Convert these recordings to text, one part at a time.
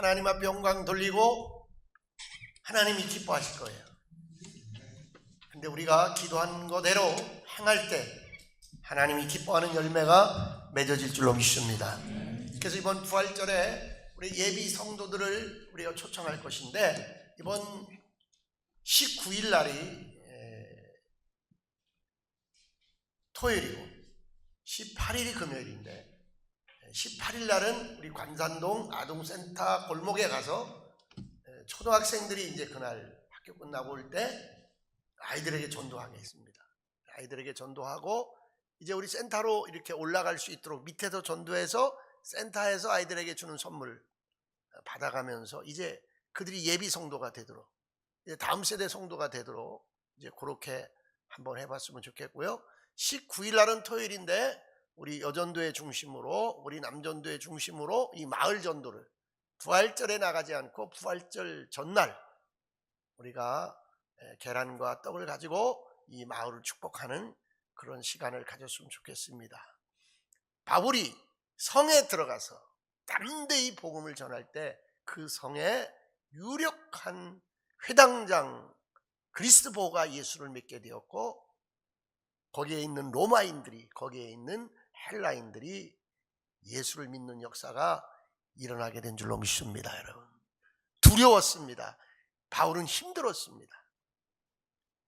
하나님 앞에 영광 돌리고 하나님이 기뻐하실 거예요. 근데 우리가 기도한 거대로 행할 때 하나님이 기뻐하는 열매가 맺어질 줄로 믿습니다. 그래서 이번 부활절에 우리 예비 성도들을 우리가 초청할 것인데, 이번 19일 날이 토요일이고 18일이 금요일인데, 18일 날은 우리 관산동 아동센터 골목에 가서 초등학생들이 이제 그날 학교 끝나고 올 때 아이들에게 전도하겠습니다. 아이들에게 전도하고 이제 우리 센터로 이렇게 올라갈 수 있도록 밑에서 전도해서 센터에서 아이들에게 주는 선물 받아가면서 이제 그들이 예비 성도가 되도록, 이제 다음 세대 성도가 되도록 이제 그렇게 한번 해봤으면 좋겠고요. 19일 날은 토요일인데 우리 여전도의 중심으로, 우리 남전도의 중심으로 이 마을 전도를 부활절에 나가지 않고 부활절 전날 우리가 계란과 떡을 가지고 이 마을을 축복하는 그런 시간을 가졌으면 좋겠습니다. 바울이 성에 들어가서 담대히 복음을 전할 때 그 성에 유력한 회당장 그리스도가 예수를 믿게 되었고, 거기에 있는 로마인들이, 거기에 있는 헬라인들이 예수를 믿는 역사가 일어나게 된 줄로 믿습니다. 여러분, 두려웠습니다. 바울은 힘들었습니다.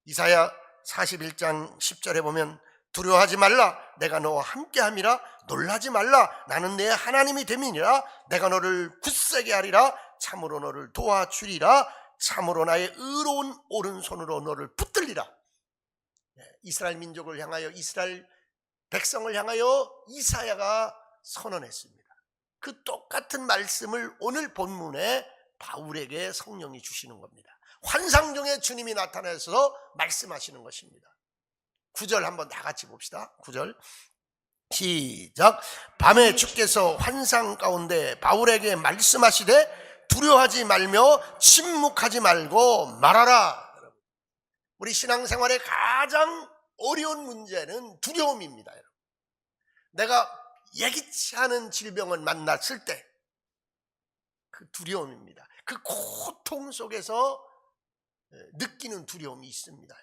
이사야 41장 10절에 보면 두려워하지 말라, 내가 너와 함께함이라. 놀라지 말라, 나는 내 하나님이 됨이니라. 내가 너를 굳세게 하리라. 참으로 너를 도와주리라. 참으로 나의 의로운 오른손으로 너를 붙들리라. 이스라엘 민족을 향하여, 이스라엘 백성을 향하여 이사야가 선언했습니다. 그 똑같은 말씀을 오늘 본문에 바울에게 성령이 주시는 겁니다. 환상 중에 주님이 나타나서 말씀하시는 것입니다. 9절 한번 다 같이 봅시다. 9절 시작. 밤에 주께서 환상 가운데 바울에게 말씀하시되 두려워하지 말며 침묵하지 말고 말하라. 우리 신앙생활의 가장 어려운 문제는 두려움입니다. 내가 예기치 않은 질병을 만났을 때 그 두려움입니다. 그 고통 속에서 느끼는 두려움이 있습니다.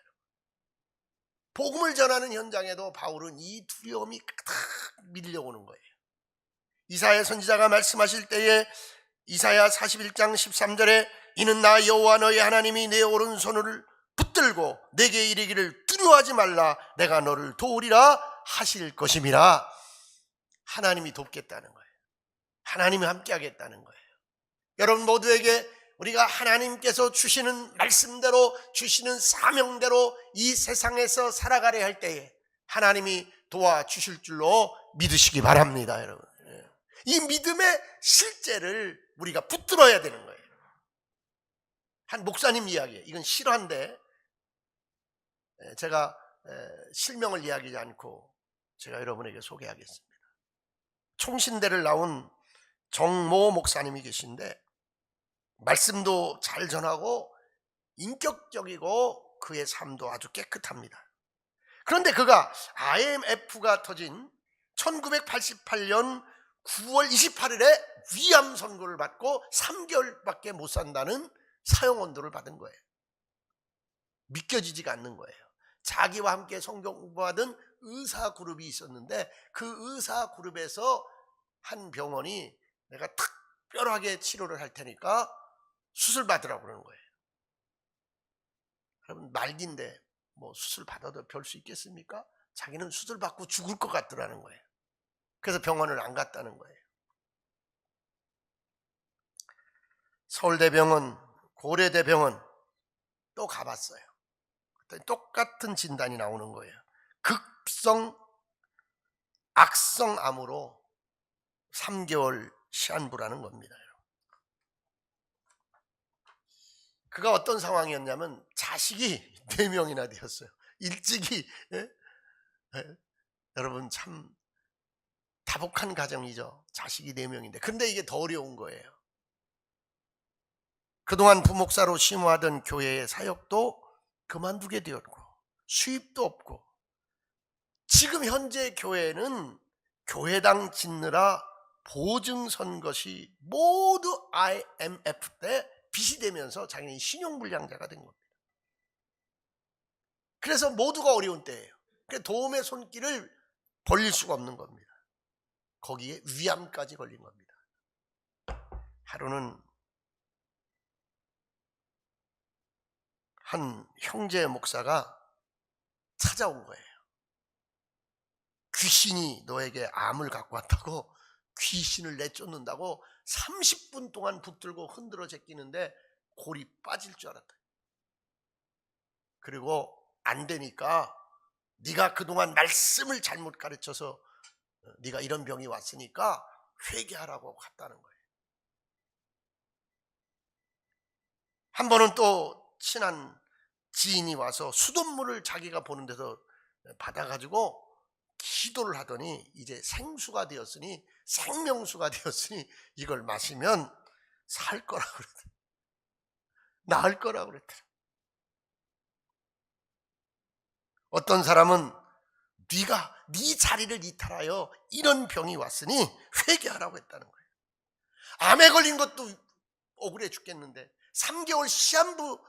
복음을 전하는 현장에도 바울은 이 두려움이 가득 밀려오는 거예요. 이사야 선지자가 말씀하실 때에 이사야 41장 13절에 이는 나 여호와 너의 하나님이 내 오른손을 붙들고 내게 이르기를 두려워하지 말라, 내가 너를 도우리라 하실 것임이라. 하나님이 돕겠다는 거예요. 하나님이 함께하겠다는 거예요. 여러분 모두에게 우리가 하나님께서 주시는 말씀대로, 주시는 사명대로 이 세상에서 살아가려 할 때에 하나님이 도와주실 줄로 믿으시기 바랍니다. 여러분, 이 믿음의 실제를 우리가 붙들어야 되는 거예요. 한 목사님 이야기예요. 이건 실화인데 제가 실명을 이야기하지 않고 제가 여러분에게 소개하겠습니다. 총신대를 나온 정모 목사님이 계신데 말씀도 잘 전하고 인격적이고 그의 삶도 아주 깨끗합니다. 그런데 그가 IMF가 터진 1988년 9월 28일에 위암 선고를 받고 3개월밖에 못 산다는 사형언도를 받은 거예요. 믿겨지지가 않는 거예요. 자기와 함께 성경 공부하던 의사 그룹이 있었는데 그 의사 그룹에서 한 병원이 내가 특별하게 치료를 할 테니까 수술 받으라고 그러는 거예요. 여러분, 말기인데 뭐 수술 받아도 별 수 있겠습니까? 자기는 수술 받고 죽을 것 같더라는 거예요. 그래서 병원을 안 갔다는 거예요. 서울대병원, 고려대병원 또 가봤어요. 똑같은 진단이 나오는 거예요. 극성 악성암으로 3개월 시한부라는 겁니다. 그가 어떤 상황이었냐면 자식이 4명이나 되었어요. 일찍이. 여러분 참 다복한 가정이죠. 자식이 4명인데. 근데 이게 더 어려운 거예요. 그동안 부목사로 심호하던 교회의 사역도 그만두게 되었고 수입도 없고, 지금 현재 교회는 교회당 짓느라 보증 선 것이 모두 IMF 때 빚이 되면서 자기는 신용불량자가 된 겁니다. 그래서 모두가 어려운 때예요. 도움의 손길을 벌릴 수가 없는 겁니다. 거기에 위암까지 걸린 겁니다. 하루는 한 형제 목사가 찾아온 거예요. 귀신이 너에게 암을 갖고 왔다고, 귀신을 내쫓는다고 30분 동안 붙들고 흔들어 제끼는데 골이 빠질 줄 알았다. 그리고 안 되니까 네가 그동안 말씀을 잘못 가르쳐서 네가 이런 병이 왔으니까 회개하라고 갔다는 거예요. 한 번은 또 친한 지인이 와서 수돗물을 자기가 보는 데서 받아가지고 기도를 하더니 이제 생수가 되었으니, 생명수가 되었으니 이걸 마시면 살 거라고 그러더라. 나을 거라고 그랬더라. 어떤 사람은 네가 네 자리를 이탈하여 이런 병이 왔으니 회개하라고 했다는 거예요. 암에 걸린 것도 억울해 죽겠는데 3개월 시한부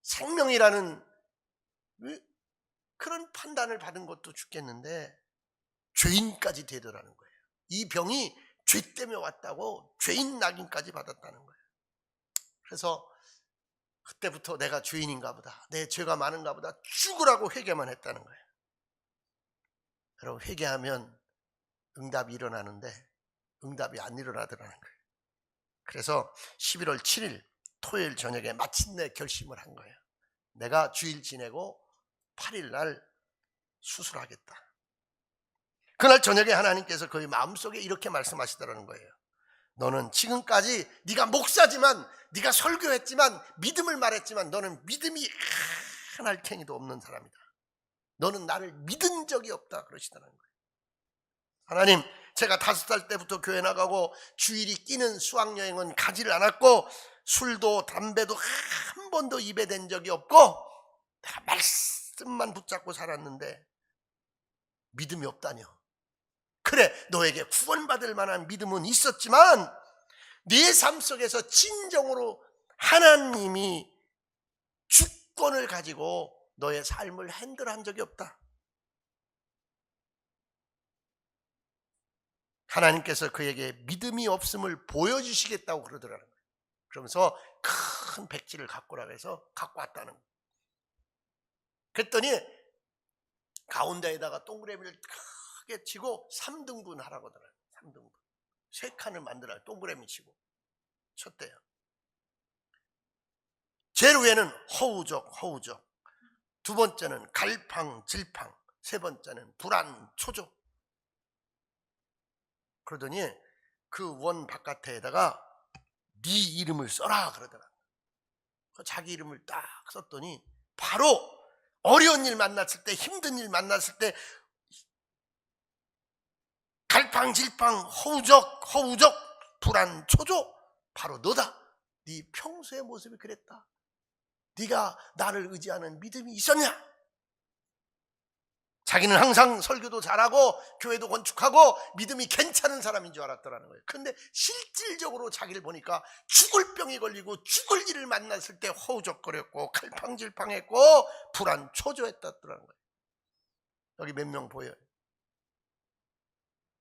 생명이라는 그런 판단을 받은 것도 죽겠는데 죄인까지 되더라는 거예요. 이 병이 죄 때문에 왔다고 죄인 낙인까지 받았다는 거예요. 그래서 그때부터 내가 죄인인가 보다, 내 죄가 많은가 보다, 죽으라고 회개만 했다는 거예요. 여러분, 회개하면 응답이 일어나는데 응답이 안 일어나더라는 거예요. 그래서 11월 7일 토요일 저녁에 마침내 결심을 한 거예요. 내가 주일 지내고 8일 날 수술하겠다. 그날 저녁에 하나님께서 그의 마음속에 이렇게 말씀하시더라는 거예요. 너는 지금까지 네가 목사지만, 네가 설교했지만, 믿음을 말했지만 너는 믿음이 한 알탱이도 없는 사람이다. 너는 나를 믿은 적이 없다 그러시더라는 거예요. 하나님, 제가 5살 때부터 교회 나가고 주일이 끼는 수학여행은 가지를 않았고 술도 담배도 한 번도 입에 댄 적이 없고 내가 말씀만 붙잡고 살았는데 믿음이 없다뇨. 그래, 너에게 구원받을 만한 믿음은 있었지만 네 삶 속에서 진정으로 하나님이 주권을 가지고 너의 삶을 핸들한 적이 없다. 하나님께서 그에게 믿음이 없음을 보여주시겠다고 그러더라는 거예요. 그러면서 큰 백지를 갖고 오라고 해서 갖고 왔다는 거예요. 그랬더니 가운데에다가 동그라미를 크게 치고 3등분 하라고 하더라고요. 3등분. 3칸을 만들어요. 동그라미 치고 쳤대요. 제일 위에는 허우적, 허우적. 두 번째는 갈팡, 질팡. 세 번째는 불안, 초조. 그러더니 그 원 바깥에다가 네 이름을 써라 그러더라고요. 자기 이름을 딱 썼더니 바로 어려운 일 만났을 때, 힘든 일 만났을 때 갈팡질팡, 허우적, 허우적, 불안, 초조, 바로 너다. 네 평소의 모습이 그랬다. 네가 나를 의지하는 믿음이 있었냐? 자기는 항상 설교도 잘하고 교회도 건축하고 믿음이 괜찮은 사람인 줄 알았더라는 거예요. 그런데 실질적으로 자기를 보니까 죽을 병이 걸리고 죽을 일을 만났을 때 허우적거렸고 갈팡질팡했고 불안, 초조했다더라는 거예요. 여기 몇 명 보여요?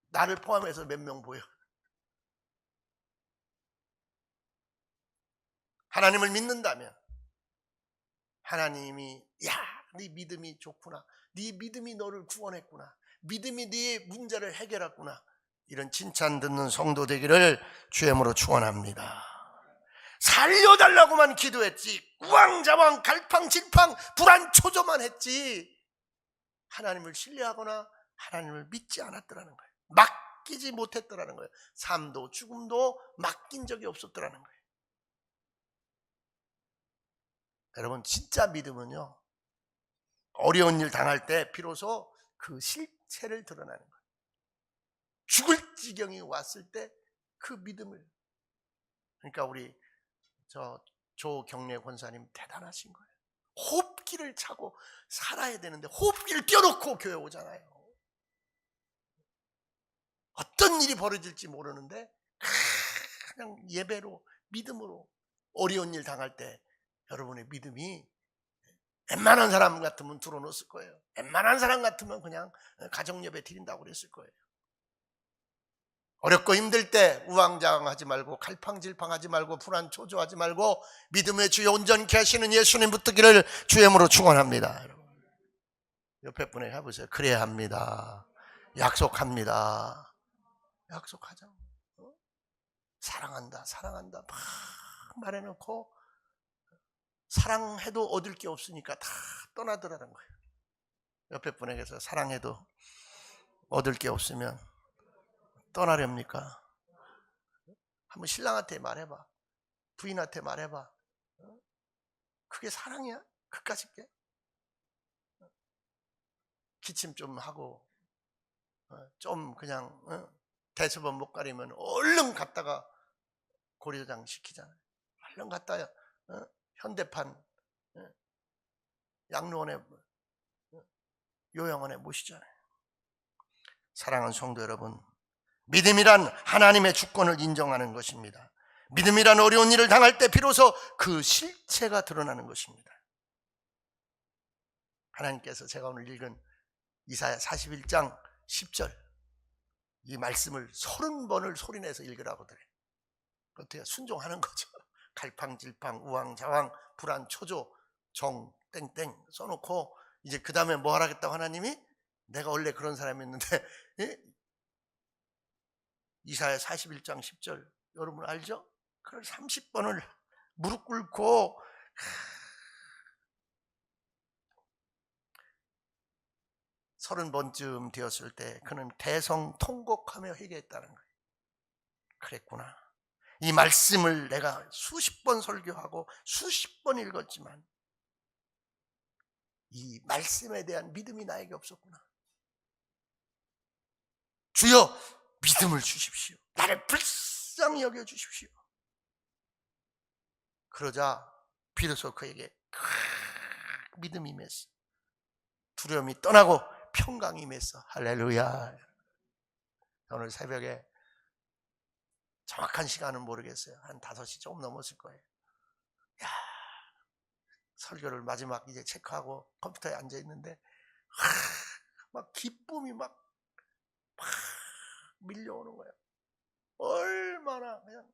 나를 포함해서 몇 명 보여? 하나님을 믿는다면 하나님이 네 믿음이 좋구나, 네 믿음이 너를 구원했구나, 믿음이 네 문제를 해결했구나, 이런 칭찬 듣는 성도 되기를 주님으로 축원합니다. 살려달라고만 기도했지 우왕좌왕 갈팡질팡 불안 초조만 했지 하나님을 신뢰하거나 하나님을 믿지 않았더라는 거예요. 맡기지 못했더라는 거예요. 삶도 죽음도 맡긴 적이 없었더라는 거예요. 여러분, 진짜 믿음은요, 어려운 일 당할 때 비로소 그 실체를 드러나는 거예요. 죽을 지경이 왔을 때 그 믿음을. 그러니까 우리 조경래 권사님 대단하신 거예요. 호흡기를 차고 살아야 되는데 호흡기를 껴놓고 교회 오잖아요. 어떤 일이 벌어질지 모르는데 그냥 예배로, 믿음으로 어려운 일 당할 때 여러분의 믿음이 웬만한 사람 같으면 들어놓았을 거예요. 웬만한 사람 같으면 그냥 가정예배 드린다고 그랬을 거예요. 어렵고 힘들 때 우왕좌왕하지 말고 갈팡질팡하지 말고 불안초조하지 말고 믿음의 주여 온전케 하시는 예수님 붙들기를 주임으로 축원합니다. 여러분, 옆에 분에게 해보세요. 그래야 합니다. 약속합니다. 약속하자. 사랑한다, 사랑한다 막 말해놓고 사랑해도 얻을 게 없으니까 다 떠나더라는 거예요. 옆에 분에게서 사랑해도 얻을 게 없으면 떠나렵니까? 한번 신랑한테 말해봐. 부인한테 말해봐. 그게 사랑이야? 그까짓 게? 기침 좀 하고 좀 그냥 대수번 못 가리면 얼른 갔다가 고려장 시키잖아요. 얼른 갔다요. 현대판 양로원에 요양원에 모시잖아요. 사랑하는 성도 여러분, 믿음이란 하나님의 주권을 인정하는 것입니다. 믿음이란 어려운 일을 당할 때 비로소 그 실체가 드러나는 것입니다. 하나님께서 제가 오늘 읽은 이사야 41장 10절 이 말씀을 30번을 소리내서 읽으라고 그래요. 어때요? 순종하는 거죠. 갈팡질팡, 우왕좌왕, 불안초조, 정, 땡땡 써놓고 이제 그 다음에 뭐 하라겠다고 하나님이? 내가 원래 그런 사람이었는데 이사야 41장 10절 여러분 알죠? 그걸 30번을 무릎 꿇고 30번쯤 되었을 때 그는 대성통곡하며 회개했다는 거예요. 그랬구나. 이 말씀을 내가 수십 번 설교하고 수십 번 읽었지만 이 말씀에 대한 믿음이 나에게 없었구나. 주여 믿음을 주십시오. 나를 불쌍히 여겨주십시오. 그러자 비로소 그에게 믿음이 임했어. 두려움이 떠나고 평강이 임했어. 할렐루야. 오늘 새벽에 정확한 시간은 모르겠어요. 한 5시 조금 넘었을 거예요. 야, 설교를 마지막 이제 체크하고 컴퓨터에 앉아 있는데 막 기쁨이 막 밀려오는 거예요. 얼마나 그냥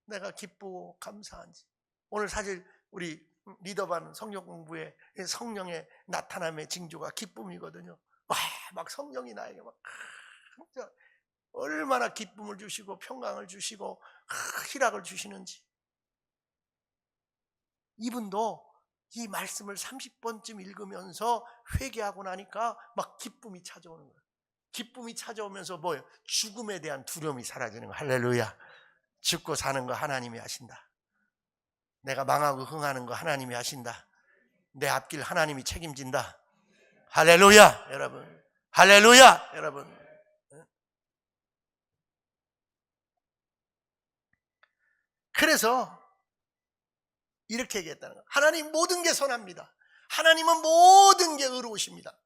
내가 기쁘고 감사한지. 오늘 사실 우리 리더반 성경 공부에 성령의 나타남의 징조가 기쁨이거든요. 와, 막 성령이 나에게 막 진짜 얼마나 기쁨을 주시고 평강을 주시고 희락을 주시는지. 이분도 이 말씀을 30번쯤 읽으면서 회개하고 나니까 막 기쁨이 찾아오는 거예요. 기쁨이 찾아오면서 뭐예요? 죽음에 대한 두려움이 사라지는 거예요. 할렐루야. 죽고 사는 거 하나님이 하신다. 내가 망하고 흥하는 거 하나님이 하신다. 내 앞길 하나님이 책임진다. 할렐루야 여러분. 할렐루야 여러분. 그래서 이렇게 얘기했다는 거예요. 하나님 모든 게 선합니다. 하나님은 모든 게 의로우십니다.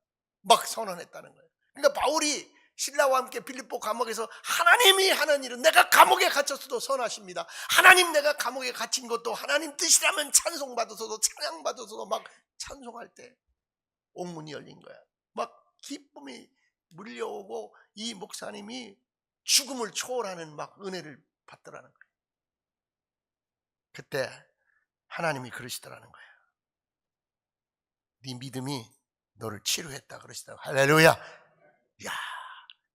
막 선언했다는 거예요. 그러니까 바울이 신라와 함께 빌립보 감옥에서 하나님이 하는 일은 내가 감옥에 갇혔어도 선하십니다. 하나님 내가 감옥에 갇힌 것도 하나님 뜻이라면 찬송받아서도 찬양받아서도 막 찬송할 때 옥문이 열린 거야. 막 기쁨이 물려오고 이 목사님이 죽음을 초월하는 막 은혜를 받더라는 거예요. 그때 하나님이 그러시더라는 거예요. 네 믿음이 너를 치료했다 그러시더라고요. 할렐루야. 야,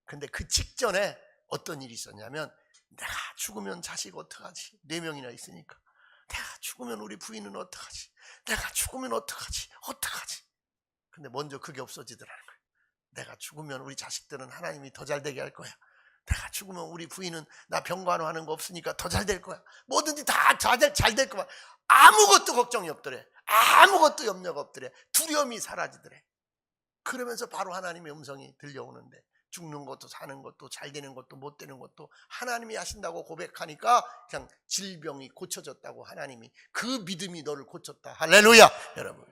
근데 그 직전에 어떤 일이 있었냐면 내가 죽으면 자식 어떡하지? 4명이나 있으니까 내가 죽으면 우리 부인은 어떡하지? 내가 죽으면 어떡하지? 근데 먼저 그게 없어지더라는 거예요. 내가 죽으면 우리 자식들은 하나님이 더 잘 되게 할 거야. 내가 죽으면 우리 부인은 나 병간호하는 거 없으니까 더 잘 될 거야. 뭐든지 다 잘 될 거야. 아무것도 걱정이 없더래. 아무것도 염려가 없더래. 두려움이 사라지더래. 그러면서 바로 하나님의 음성이 들려오는데 죽는 것도 사는 것도 잘 되는 것도 못 되는 것도 하나님이 하신다고 고백하니까 그냥 질병이 고쳐졌다고 하나님이 그 믿음이 너를 고쳤다. 할렐루야 여러분.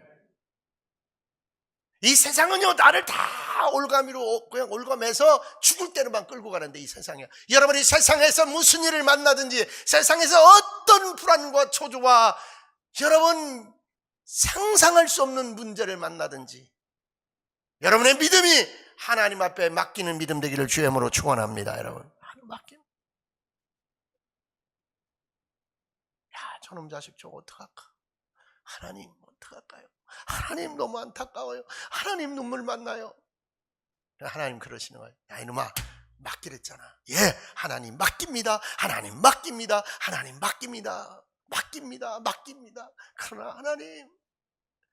이 세상은요 나를 다 올가미로 그냥 올가매서 죽을 때로만 끌고 가는데, 이 세상이야. 여러분이 세상에서 무슨 일을 만나든지, 세상에서 어떤 불안과 초조와 여러분 상상할 수 없는 문제를 만나든지, 여러분의 믿음이 하나님 앞에 맡기는 믿음 되기를 주의 이름으로 축원합니다. 여러분, 맡기는. 야, 저놈 자식 저거 어떡할까? 하나님 어떡할까요? 하나님 너무 안타까워요. 하나님 눈물 만나요. 하나님 그러시는 거예요. 야, 이놈아, 맡기랬잖아. 예, 하나님 맡깁니다. 하나님 맡깁니다. 하나님 맡깁니다. 맡깁니다. 맡깁니다. 그러나 하나님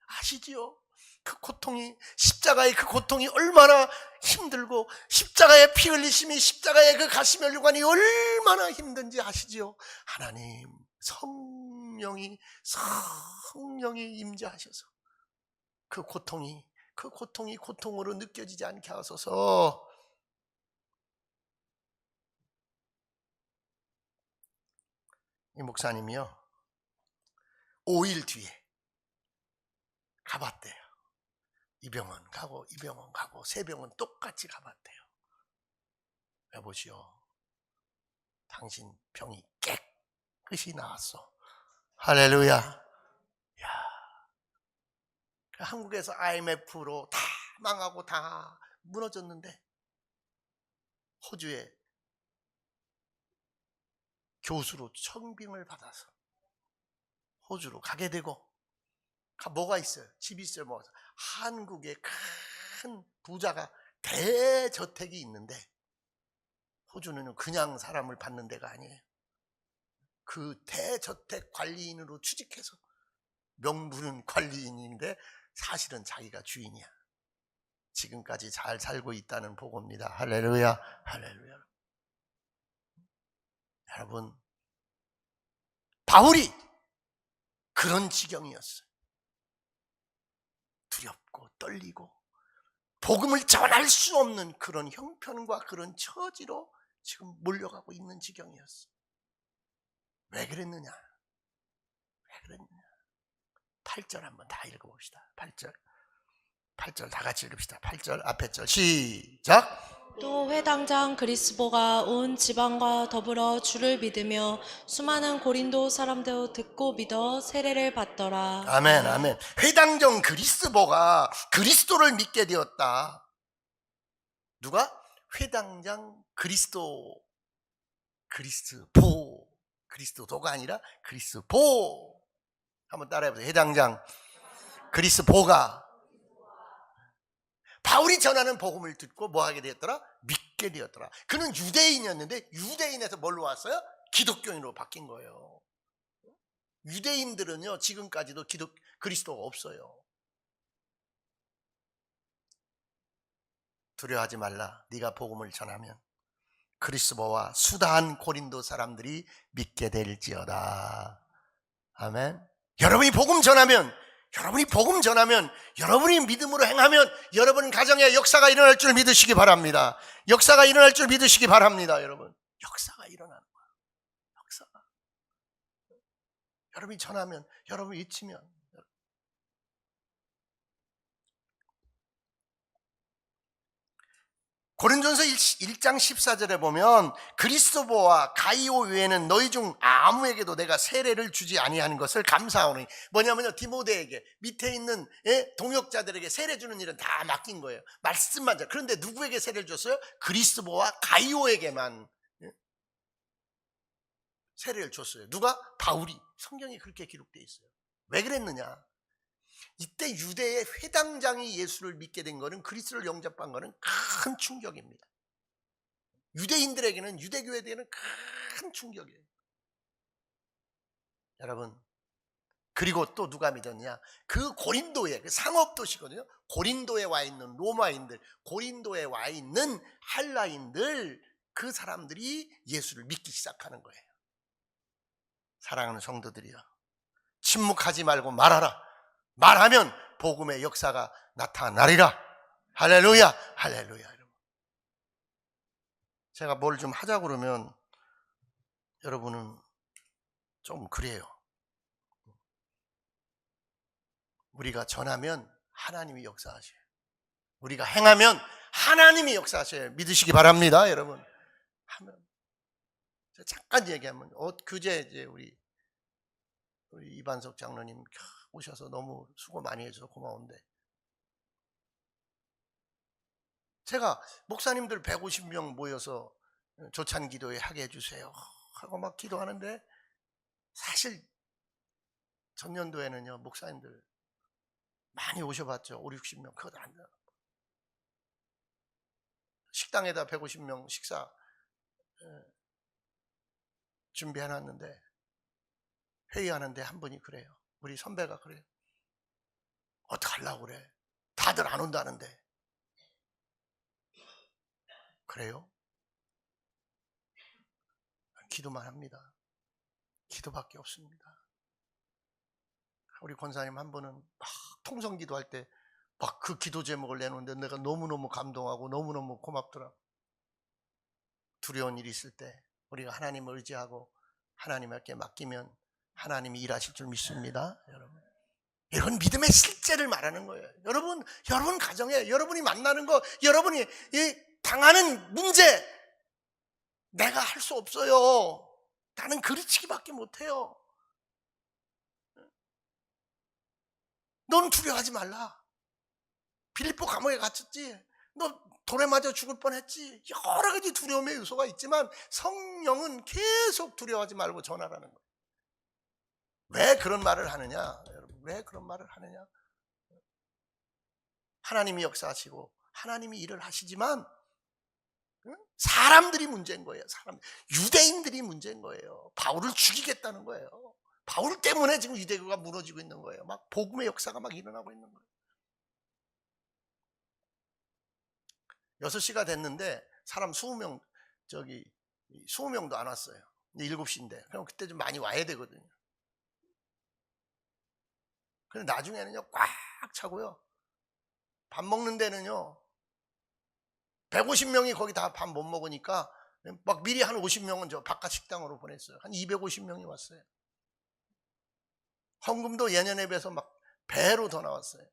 아시지요? 그 고통이, 십자가의 그 고통이 얼마나 힘들고, 십자가의 피 흘리심이, 십자가의 그 가시 면류관이 얼마나 힘든지 아시지요? 하나님 성령이 임재하셔서 그 고통이 고통으로 느껴지지 않게 하소서. 이 목사님이요 5일 뒤에 가봤대요. 이 병원 가고 이 병원 가고 세 병원 똑같이 가봤대요. 여보시오, 당신 병이 깨끗이 나았어. 할렐루야. 야, 한국에서 IMF로 다 망하고 다 무너졌는데, 호주에 교수로 청빙을 받아서 호주로 가게 되고, 뭐가 있어요? 집이 있어요. 뭐 한국에 큰 부자가 대저택이 있는데, 호주는 그냥 사람을 받는 데가 아니에요. 그 대저택 관리인으로 취직해서, 명분은 관리인인데 사실은 자기가 주인이야. 지금까지 잘 살고 있다는 보고입니다. 할렐루야, 할렐루야. 여러분, 바울이 그런 지경이었어요. 두렵고 떨리고 복음을 전할 수 없는 그런 형편과 그런 처지로 지금 몰려가고 있는 지경이었어요. 왜 그랬느냐? 왜 그랬느냐? 8절 한번 다 읽어봅시다. 8절 다 같이 읽읍시다. 8절 앞에 절 시작. 또 회당장 그리스보가 온 지방과 더불어 주를 믿으며 수많은 고린도 사람도 듣고 믿어 세례를 받더라. 아멘, 아멘. 회당장 그리스보가 그리스도를 믿게 되었다. 누가? 회당장 그리스도가 아니라 그리스보. 한번 따라해보세요. 회당장 그리스보가 바울이 전하는 복음을 듣고 뭐 하게 되었더라? 믿게 되었더라. 그는 유대인이었는데 유대인에서 뭘로 왔어요? 기독교인으로 바뀐 거예요. 유대인들은요 지금까지도 그리스도가 없어요. 두려워하지 말라. 네가 복음을 전하면 그리스도와 수다한 고린도 사람들이 믿게 될지어다. 아멘. 여러분이 복음 전하면, 여러분이 믿음으로 행하면 여러분 가정에 역사가 일어날 줄 믿으시기 바랍니다. 역사가 일어날 줄 믿으시기 바랍니다. 여러분, 역사가 일어나는 거야. 역사가. 여러분이 전하면, 여러분이 외치면. 고린도전서 1장 14절에 보면 그리스도와 가이오 외에는 너희 중 아무에게도 내가 세례를 주지 아니하는 것을 감사하오니, 뭐냐면요 디모데에게 밑에 있는 동역자들에게 세례 주는 일은 다 맡긴 거예요. 말씀만 잘. 그런데 누구에게 세례를 줬어요? 그리스도와 가이오에게만 세례를 줬어요. 누가? 바울이. 성경에 그렇게 기록되어 있어요. 왜 그랬느냐? 이때 유대의 회당장이 예수를 믿게 된 거는, 그리스도를 영접한 거는 큰 충격입니다. 유대인들에게는, 유대교회에게는 큰 충격이에요. 여러분, 그리고 또 누가 믿었냐? 그 고린도에, 그 상업도시거든요. 고린도에 와 있는 로마인들, 고린도에 와 있는 헬라인들, 그 사람들이 예수를 믿기 시작하는 거예요. 사랑하는 성도들이여, 침묵하지 말고 말하라. 말하면 복음의 역사가 나타나리라. 할렐루야, 할렐루야. 제가 뭘 좀 하자고 그러면 여러분은 좀 그래요. 우리가 전하면 하나님이 역사하셔요. 우리가 행하면 하나님이 역사하셔요. 믿으시기 바랍니다, 여러분. 하면 잠깐 얘기하면 그제 이제 우리 이반석 장로님 오셔서 너무 수고 많이 해줘서 고마운데, 제가 목사님들 150명 모여서 조찬 기도회 하게 해주세요 하고 막 기도하는데, 사실 전년도에는요 목사님들 많이 오셔봤죠. 5, 60명 그것도 안 돼요. 식당에다 150명 식사 준비해놨는데 회의하는데 한 분이 그래요. 우리 선배가 그래요. 어떡하려고 그래, 다들 안 온다는데. 그래요? 기도만 합니다. 기도밖에 없습니다. 우리 권사님 한 분은 막 통성 기도할 때 막 그 기도 제목을 내놓는데 내가 너무너무 감동하고 너무너무 고맙더라. 두려운 일이 있을 때 우리가 하나님을 의지하고 하나님께 맡기면 하나님이 일하실 줄 믿습니다. 여러분, 이런 믿음의 실제를 말하는 거예요. 여러분 가정에 여러분이 만나는 거, 여러분이 당하는 문제, 내가 할 수 없어요. 나는 그르치기밖에 못해요. 넌 두려워하지 말라. 빌립보 감옥에 갇혔지, 너 돌에 맞아 죽을 뻔했지. 여러 가지 두려움의 요소가 있지만 성령은 계속 두려워하지 말고 전하라는 거예요. 왜 그런 말을 하느냐, 여러분? 왜 그런 말을 하느냐? 하나님이 역사하시고 하나님이 일을 하시지만 사람들이 문제인 거예요. 유대인들이 문제인 거예요. 바울을 죽이겠다는 거예요. 바울 때문에 지금 유대교가 무너지고 있는 거예요. 막 복음의 역사가 막 일어나고 있는 거예요. 6시가 됐는데 사람 20명, 20명도 안 왔어요. 7시인데. 그럼 그때 좀 많이 와야 되거든요. 근데 나중에는요 꽉 차고요. 밥 먹는 데는요 150명이 거기 다 밥 못 먹으니까 막 미리 한 50명은 저 바깥 식당으로 보냈어요. 한 250명이 왔어요. 헌금도 예년에 비해서 막 배로 더 나왔어요.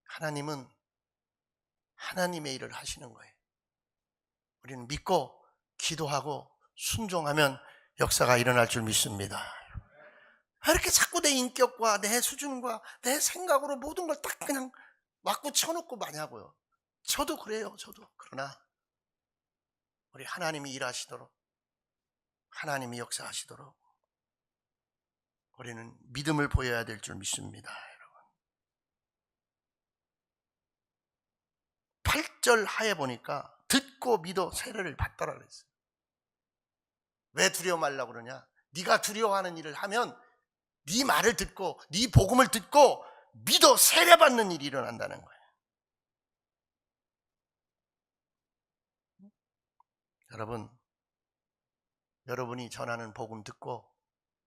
하나님은 하나님의 일을 하시는 거예요. 우리는 믿고 기도하고 순종하면 역사가 일어날 줄 믿습니다. 왜 이렇게 자꾸 내 인격과 내 수준과 내 생각으로 모든 걸 딱 그냥 막고 쳐놓고 많이 하고요. 저도 그래요. 그러나 우리 하나님이 일하시도록, 하나님이 역사하시도록 우리는 믿음을 보여야 될 줄 믿습니다. 여러분, 8절 하에 보니까 듣고 믿어 세례를 받더라 그랬어요. 왜 두려워 말라고 그러냐? 네가 두려워하는 일을 하면 네 말을 듣고 네 복음을 듣고 믿어 세례받는 일이 일어난다는 거예요. 여러분, 여러분이 전하는 복음 듣고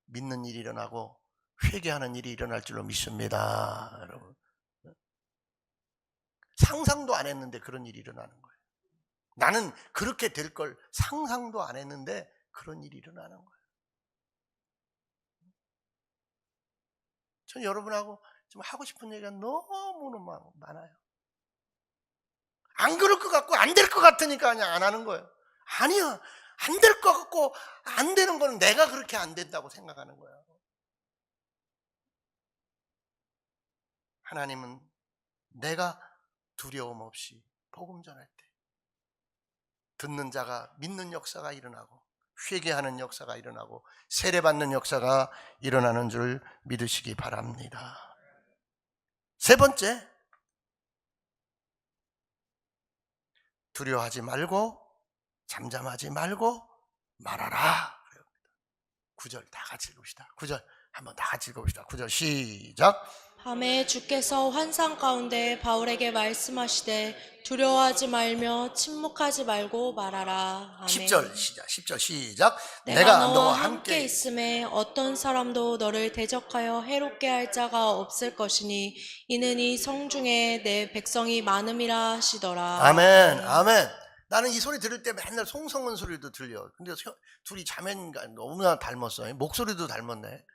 믿는 일이 일어나고 회개하는 일이 일어날 줄로 믿습니다. 여러분, 상상도 안 했는데 그런 일이 일어나는 거예요. 나는 그렇게 될 걸 상상도 안 했는데 그런 일이 일어나는 거예요. 전 여러분하고 좀 하고 싶은 얘기가 너무너무 많아요. 안 그럴 것 같고 안 될 것 같으니까 그냥 안 하는 거예요. 아니야, 안 될 것 같고 안 되는 거는 내가 그렇게 안 된다고 생각하는 거예요. 하나님은 내가 두려움 없이 복음 전할 때 듣는 자가 믿는 역사가 일어나고 회개하는 역사가 일어나고 세례받는 역사가 일어나는 줄 믿으시기 바랍니다. 세 번째, 두려워하지 말고 잠잠하지 말고 말하라. 9절 다 같이 읽읍시다. 9절 한번 다 같이 읽읍시다. 9절 시작. 밤에 주께서 환상 가운데 바울에게 말씀하시되 두려워하지 말며 침묵하지 말고 말하라. 아멘. 10절 시작. 10절 시작. 내가 너와 함께 있음에 어떤 사람도 너를 대적하여 해롭게 할 자가 없을 것이니 이는 이 성중에 내 백성이 많음이라 하시더라. 아멘. 아멘. 나는 이 소리 들을 때 맨날 송성은 소리도 들려. 근데 둘이 자매인가 너무나 닮았어. 목소리도 닮았네.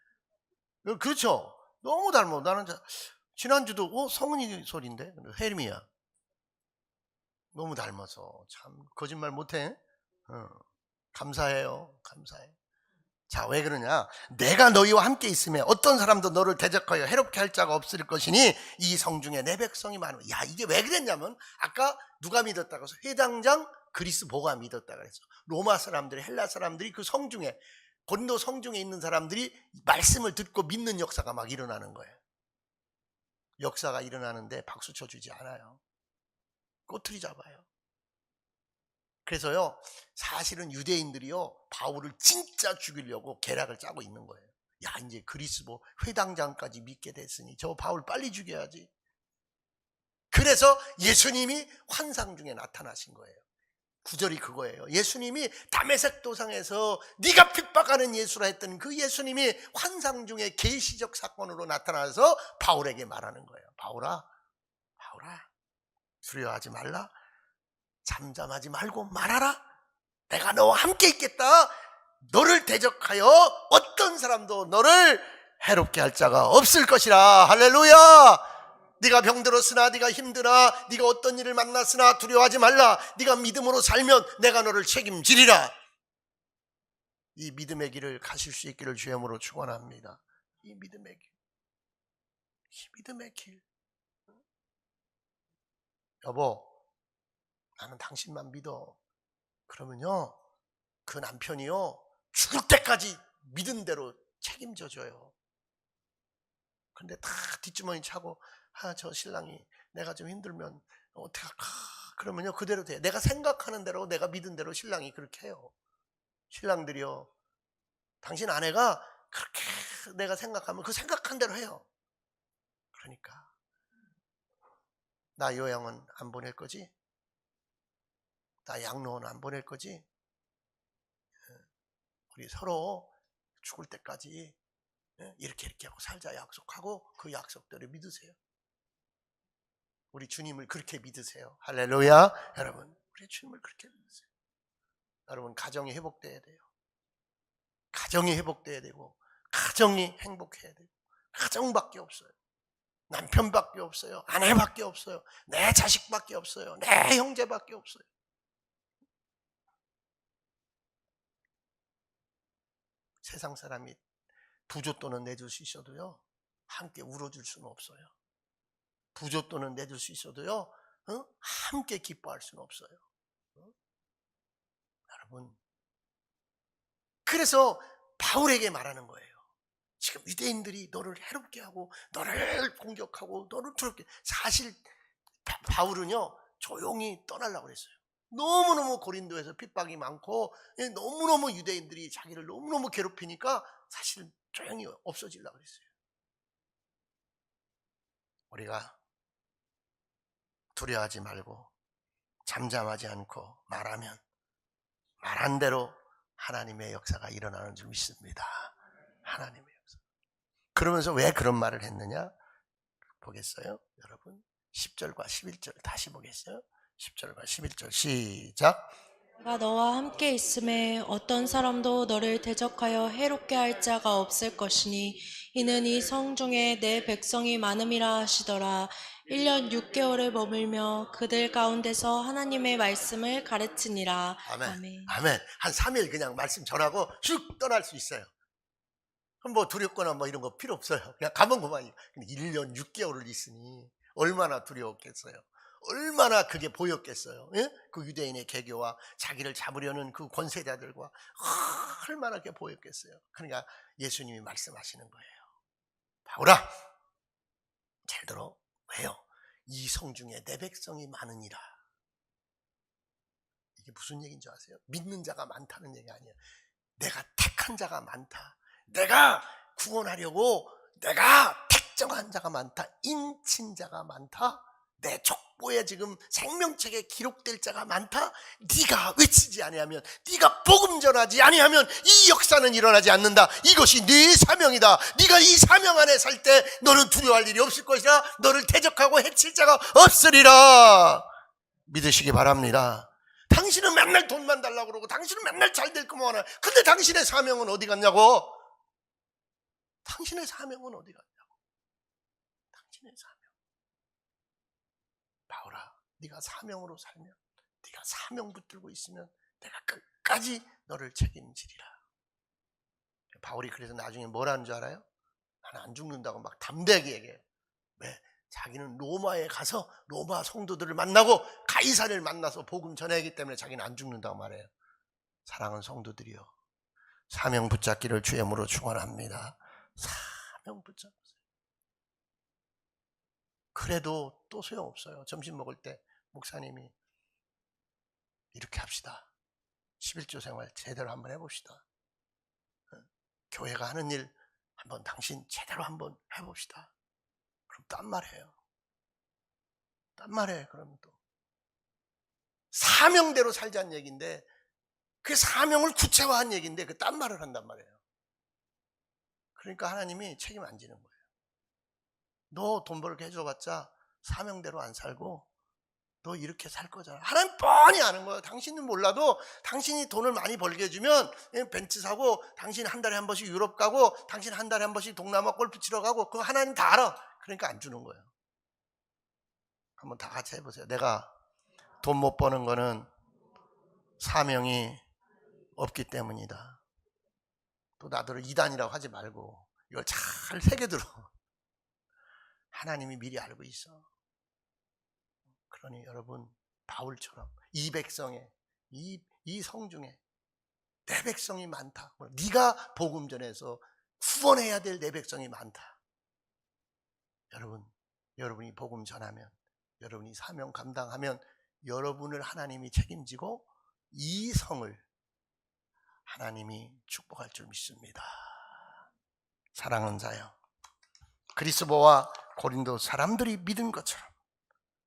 그렇죠? 너무 닮아. 나는 지난주도 성은이 소리인데 혜림이야. 너무 닮아서 참 거짓말 못해. 감사해요. 감사해. 자, 왜 그러냐? 내가 너희와 함께 있으면 어떤 사람도 너를 대적하여 해롭게 할 자가 없을 것이니 이 성중에 내 백성이 많아. 야, 이게 왜 그랬냐면 아까 누가 믿었다고 해서 회당장 그리스 보가 믿었다 그랬어. 로마 사람들이, 헬라 사람들이 그 성중에, 고린도 성중에 있는 사람들이 말씀을 듣고 믿는 역사가 막 일어나는 거예요. 역사가 일어나는데 박수 쳐주지 않아요. 꼬투리 잡아요. 그래서요, 사실은 유대인들이요, 바울을 진짜 죽이려고 계략을 짜고 있는 거예요. 야, 이제 그리스보 회당장까지 믿게 됐으니 저 바울 빨리 죽여야지. 그래서 예수님이 환상 중에 나타나신 거예요. 구절이 그거예요. 예수님이 다메섹 도상에서 네가 핍박하는 예수라 했던 그 예수님이 환상 중에 계시적 사건으로 나타나서 바울에게 말하는 거예요. 바울아, 두려워하지 말라. 잠잠하지 말고 말하라. 내가 너와 함께 있겠다. 너를 대적하여 어떤 사람도 너를 해롭게 할 자가 없을 것이라. 할렐루야. 네가 병들었으나, 네가 힘드나, 네가 어떤 일을 만났으나 두려워하지 말라. 네가 믿음으로 살면 내가 너를 책임지리라. 이 믿음의 길을 가실 수 있기를 주님으로 축원합니다. 이 믿음의 길, 이 믿음의 길. 여보, 나는 당신만 믿어. 그러면요, 그 남편이요, 죽을 때까지 믿은 대로 책임져 줘요. 근데 다 뒷주머니 차고, 저 신랑이 내가 좀 힘들면 어떡할까? 그러면요, 그대로 돼. 내가 생각하는 대로, 내가 믿은 대로 신랑이 그렇게 해요. 신랑들이요, 당신 아내가 그렇게 내가 생각하면 그 생각한 대로 해요. 그러니까 나 요양은 안 보낼 거지? 나 양로원 안 보낼 거지? 우리 서로 죽을 때까지 이렇게 하고 살자 약속하고 그 약속대로 믿으세요. 우리 주님을 그렇게 믿으세요. 할렐루야. 여러분, 우리 주님을 그렇게 믿으세요. 여러분, 가정이 회복돼야 돼요. 가정이 회복돼야 되고, 가정이 행복해야 되고, 가정밖에 없어요. 남편밖에 없어요. 아내밖에 없어요. 내 자식밖에 없어요. 내 형제밖에 없어요. 세상 사람이 부조돈은 내줄 수 있어도요, 함께 울어줄 수는 없어요. 부조돈은 내줄 수 있어도요, 함께 기뻐할 수는 없어요. 여러분, 그래서 바울에게 말하는 거예요. 지금 유대인들이 너를 해롭게 하고 너를 공격하고 너를 두렵게. 사실 바울은요, 조용히 떠나려고 그랬어요. 너무너무 고린도에서 핍박이 많고 너무너무 유대인들이 자기를 너무너무 괴롭히니까 사실 조용히 없어지려고 그랬어요. 우리가 두려워하지 말고 잠잠하지 않고 말하면 말한 대로 하나님의 역사가 일어나는 줄 믿습니다. 하나님의 역사. 그러면서 왜 그런 말을 했느냐? 보겠어요? 여러분, 10절과 11절 다시 보겠어요? 10절과 11절 시작. 내가 너와 함께 있음에 어떤 사람도 너를 대적하여 해롭게 할 자가 없을 것이니 이는 이 성중에 내 백성이 많음이라 하시더라. 1년 6개월을 머물며 그들 가운데서 하나님의 말씀을 가르치니라. 아멘. 아멘. 아멘. 한 3일 그냥 말씀 전하고 쭉 떠날 수 있어요. 그럼 뭐 두렵거나 뭐 이런 거 필요 없어요. 그냥 가면 그만이에요. 1년 6개월을 있으니 얼마나 두려웠겠어요. 얼마나 그게 보였겠어요. 예? 그 유대인의 개교와 자기를 잡으려는 그 권세자들과 얼마나 그게 보였겠어요. 그러니까 예수님이 말씀하시는 거예요. 바울아, 잘 들어. 왜요? 이 성중에 내 백성이 많으니라. 이게 무슨 얘기인 줄 아세요? 믿는 자가 많다는 얘기 아니에요. 내가 택한 자가 많다. 내가 구원하려고 내가 택정한 자가 많다. 인친자가 많다. 내 족보에 지금 생명책에 기록될 자가 많다. 네가 외치지 아니하면, 네가 복음 전하지 아니하면 이 역사는 일어나지 않는다. 이것이 네 사명이다. 네가 이 사명 안에 살 때 너는 두려워할 일이 없을 것이라. 너를 대적하고 해칠 자가 없으리라. 믿으시기 바랍니다. 당신은 맨날 돈만 달라고 그러고 당신은 맨날 잘 될 것만 하나. 근데 당신의 사명은 어디 갔냐고? 당신의 사명은 어디 갔냐고? 당신의 당신의 사명. 바울아, 네가 사명으로 살면, 네가 사명 붙들고 있으면 내가 끝까지 너를 책임지리라. 바울이 그래서 나중에 뭐라는 줄 알아요? 나는 안 죽는다고 막 담대하게 얘기해요. 왜? 자기는 로마에 가서 로마 성도들을 만나고 가이사를 만나서 복음 전해야하기 때문에 자기는 안 죽는다고 말해요. 사랑하는 성도들이요, 사명 붙잡기를 주임으로 축원합니다. 사명 붙잡으세요. 그래도 또 소용없어요. 점심 먹을 때 목사님이 이렇게 합시다. 11조 생활 제대로 한번 해봅시다. 교회가 하는 일 한번 당신 제대로 한번 해봅시다. 그럼 딴 말해요. 딴 말해. 그러면 또 사명대로 살자는 얘기인데, 그 사명을 구체화한 얘기인데 그 딴 말을 한단 말이에요. 그러니까 하나님이 책임 안 지는 거예요. 너 돈 벌게 해줘봤자 사명대로 안 살고 너 이렇게 살 거잖아. 하나님 뻔히 아는 거예요. 당신은 몰라도 당신이 돈을 많이 벌게 해주면 벤츠 사고, 당신 한 달에 한 번씩 유럽 가고, 당신 한 달에 한 번씩 동남아 골프 치러 가고, 그거 하나님 다 알아. 그러니까 안 주는 거예요. 한번 다 같이 해보세요. 내가 돈 못 버는 거는 사명이 없기 때문이다. 또 나더러 이단이라고 하지 말고 이걸 잘 새겨들어. 하나님이 미리 알고 있어. 그러니 여러분, 바울처럼 이 백성에, 이 성중에 내 백성이 많다. 네가 복음 전해서 구원해야 될 내 백성이 많다. 여러분이 복음 전하면, 여러분이 사명 감당하면 여러분을 하나님이 책임지고 이 성을 하나님이 축복할 줄 믿습니다. 사랑하는 자여, 그리스도와 고린도 사람들이 믿은 것처럼,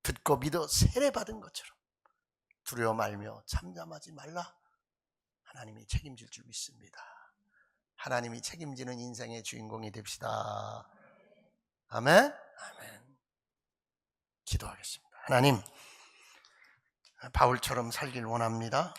듣고 믿어 세례받은 것처럼 두려워 말며 잠잠하지 말라. 하나님이 책임질 줄 믿습니다. 하나님이 책임지는 인생의 주인공이 됩시다. 아멘? 아멘. 기도하겠습니다. 하나님, 바울처럼 살길 원합니다.